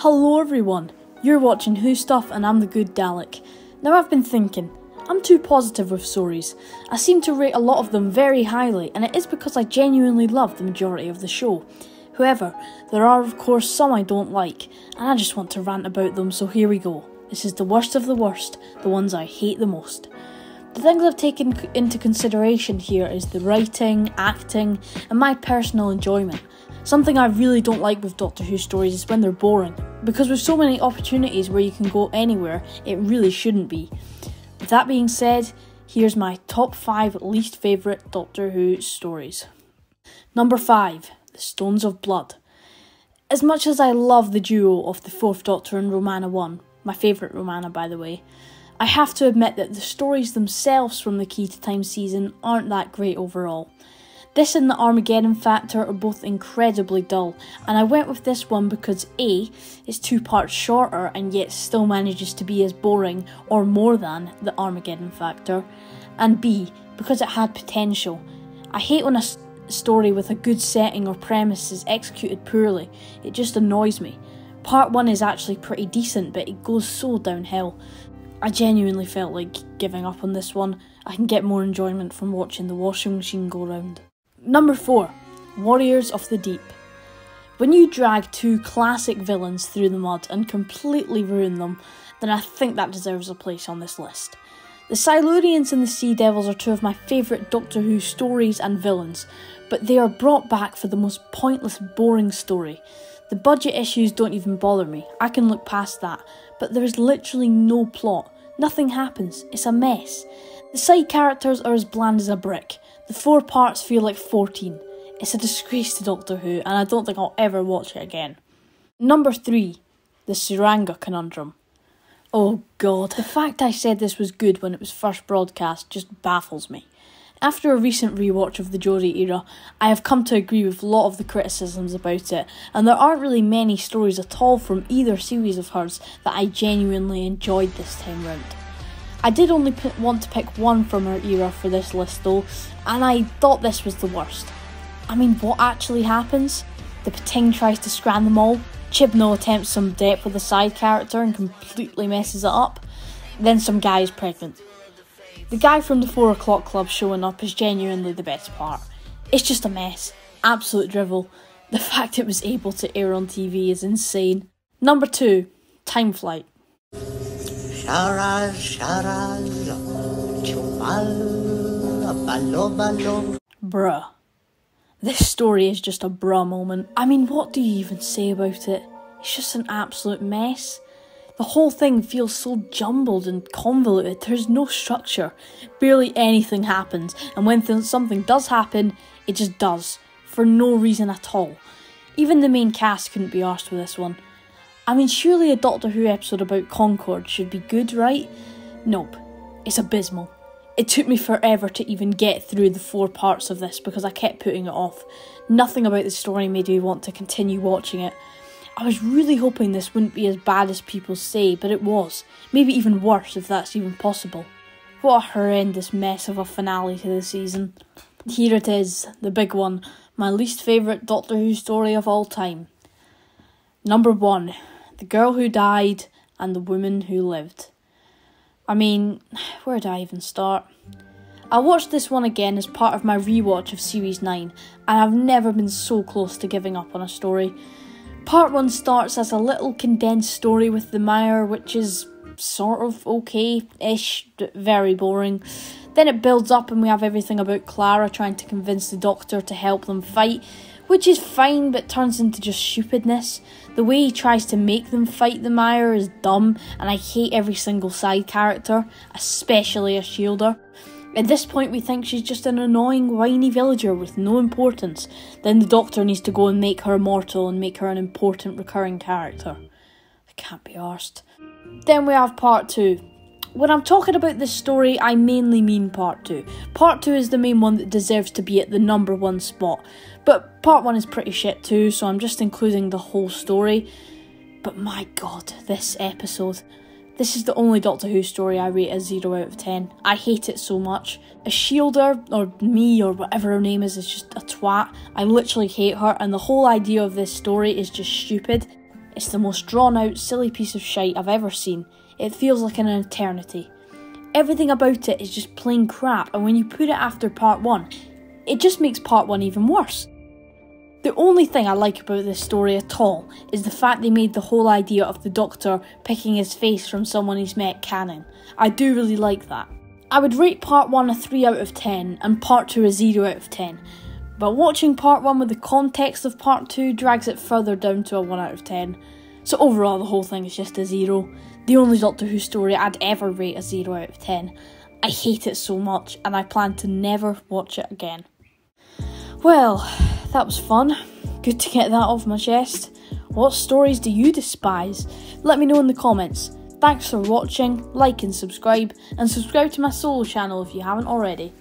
Hello everyone, you're watching Who Stuff and I'm the Good Dalek. Now I've been thinking, I'm too positive with stories. I seem to rate a lot of them very highly, and it is because I genuinely love the majority of the show. However, there are of course some I don't like, and I just want to rant about them, so here we go. This is the worst of the worst, the ones I hate the most. The things I've taken into consideration here is the writing, acting, and my personal enjoyment. Something I really don't like with Doctor Who stories is when they're boring, because with so many opportunities where you can go anywhere, it really shouldn't be. With that being said, here's my top 5 least favourite Doctor Who stories. Number 5, The Stones of Blood. As much as I love the duo of the 4th Doctor and Romana 1, my favourite Romana by the way, I have to admit that the stories themselves from the Key to Time season aren't that great overall. This and the Armageddon Factor are both incredibly dull, and I went with this one because A, it's 2 parts shorter and yet still manages to be as boring or more than the Armageddon Factor, and B, because it had potential. I hate when a story with a good setting or premise is executed poorly, it just annoys me. Part 1 is actually pretty decent, but it goes so downhill. I genuinely felt like giving up on this one. I can get more enjoyment from watching the washing machine go round. Number 4, Warriors of the Deep. When you drag 2 classic villains through the mud and completely ruin them, then I think that deserves a place on this list. The Silurians and the Sea Devils are 2 of my favourite Doctor Who stories and villains, but they are brought back for the most pointless, boring story. The budget issues don't even bother me, I can look past that, but there is literally no plot. Nothing happens, it's a mess. The side characters are as bland as a brick. The 4 parts feel like 14. It's a disgrace to Doctor Who, and I don't think I'll ever watch it again. Number 3, The Uranga Conundrum. Oh god, the fact I said this was good when it was first broadcast just baffles me. After a recent rewatch of the Jodie era, I have come to agree with a lot of the criticisms about it, and there aren't really many stories at all from either series of hers that I genuinely enjoyed this time round. I did only want to pick one from her era for this list though, and I thought this was the worst. I mean, what actually happens? The Pating tries to scram them all, Chibnall attempts some depth with a side character and completely messes it up, then some guy is pregnant. The guy from the 4 o'clock club showing up is genuinely the best part. It's just a mess, absolute drivel. The fact it was able to air on TV is insane. Number 2, Time Flight. Bruh. This story is just a bruh moment. I mean, what do you even say about it? It's just an absolute mess. The whole thing feels so jumbled and convoluted, there's no structure. Barely anything happens, and when something does happen, it just does, for no reason at all. Even the main cast couldn't be arsed with this one. I mean, surely a Doctor Who episode about Concorde should be good, right? Nope, it's abysmal. It took me forever to even get through the 4 parts of this because I kept putting it off. Nothing about the story made me want to continue watching it. I was really hoping this wouldn't be as bad as people say, but it was. Maybe even worse, if that's even possible. What a horrendous mess of a finale to the season. Here it is, the big one, my least favourite Doctor Who story of all time. Number 1, The Girl Who Died and the Woman Who Lived. I mean, where do I even start? I watched this one again as part of my rewatch of Series 9, and I've never been so close to giving up on a story. Part 1 starts as a little condensed story with the Mire, which is sort of okay-ish, very boring. Then it builds up and we have everything about Clara trying to convince the Doctor to help them fight, which is fine but turns into just stupidness. The way he tries to make them fight the Mire is dumb, and I hate every single side character, especially a shielder. At this point we think she's just an annoying whiny villager with no importance. Then the Doctor needs to go and make her immortal and make her an important recurring character. I can't be arsed. Then we have Part 2. When I'm talking about this story, I mainly mean Part 2. Part 2 is the main one that deserves to be at the number 1 spot. But Part 1 is pretty shit too, so I'm just including the whole story. But my god, this episode. This is the only Doctor Who story I rate a 0 out of 10. I hate it so much. A shielder, or me, or whatever her name is just a twat. I literally hate her, and the whole idea of this story is just stupid. It's the most drawn out, silly piece of shite I've ever seen. It feels like an eternity. Everything about it is just plain crap, and when you put it after part 1, it just makes part 1 even worse. The only thing I like about this story at all is the fact they made the whole idea of the Doctor picking his face from someone he's met canon. I do really like that. I would rate part 1 a 3 out of 10 and part 2 a 0 out of 10. But watching part 1 with the context of part 2 drags it further down to a 1 out of 10. So overall the whole thing is just a 0. The only Doctor Who story I'd ever rate a 0 out of 10. I hate it so much and I plan to never watch it again. Well, that was fun. Good to get that off my chest. What stories do you despise? Let me know in the comments. Thanks for watching, like and subscribe to my solo channel if you haven't already.